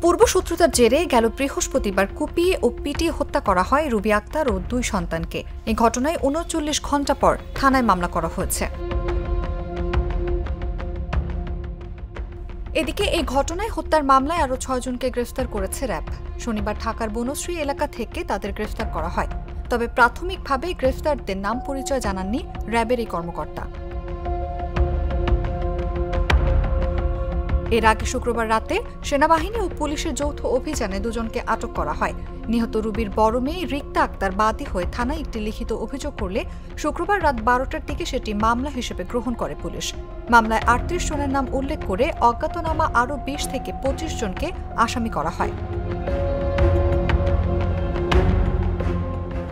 পূর্বশত্রুতার জেরে গেল বৃহস্পতিবার কুপিয়ে ও পিটিয়ে হত্যা করা হয় রুবি আক্তার ও দুই সন্তানকে। এই ঘটনায় ৩৯ ঘণ্টা পর থানায় মামলা করা হয়েছে। এদিকে এই ঘটনায় হত্যার মামলায় আরও ৬ জনকে গ্রেফতার করেছে র্যাব। শনিবার ঢাকার বনশ্রী এলাকা থেকে তাদের গ্রেফতার করা হয়। তবে প্রাথমিকভাবে গ্রেফতারদের নাম পরিচয় জানাননি র্যাবের এই কর্মকর্তা। এর আগে শুক্রবার রাতে সেনাবাহিনী ও পুলিশের যৌথ অভিযানে দুজনকে আটক করা হয়। নিহত রুবির বড় মেয়ে রিক্তা আক্তার বাদী হয়ে থানায় একটি লিখিত অভিযোগ করলে শুক্রবার রাত ১২টার দিকে সেটি মামলা হিসেবে গ্রহণ করে পুলিশ। মামলায় ৩৮ জনের নাম উল্লেখ করে অজ্ঞাতনামা আরও ২০ থেকে ২৫ জনকে আসামি করা হয়।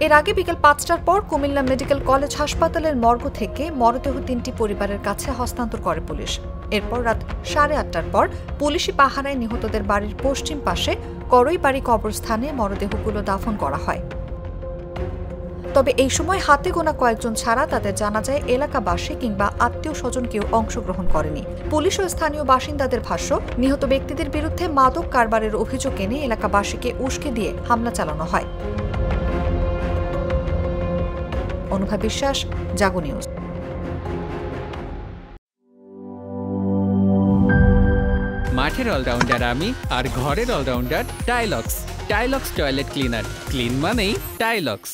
এর আগে বিকেল ৫টার পর কুমিল্লা মেডিকেল কলেজ হাসপাতালের মর্গ থেকে মরদেহ ৩টি পরিবারের কাছে হস্তান্তর করে পুলিশ। এরপর রাত ৮:৩০টার পর পুলিশি পাহারায় নিহতদের বাড়ির পশ্চিম পাশে করইবাড়ি কবরস্থানে মরদেহগুলো দাফন করা হয়। তবে এই সময় হাতে গোনা কয়েকজন ছাড়া তাদের জানাজায় এলাকাবাসী কিংবা আত্মীয় স্বজন কেউ অংশগ্রহণ করেনি। পুলিশ ও স্থানীয় বাসিন্দাদের ভাষ্য, নিহত ব্যক্তিদের বিরুদ্ধে মাদক কারবারের অভিযোগ এনে এলাকাবাসীকে উস্কে দিয়ে হামলা চালানো হয়। অনুভা বিশ্বাস, জাগো নিউজ। মাঠের অলরাউন্ডার আমি, আর ঘরের allrounder Tilex. Tilex toilet cleaner, clean মানেই টাইলক্স।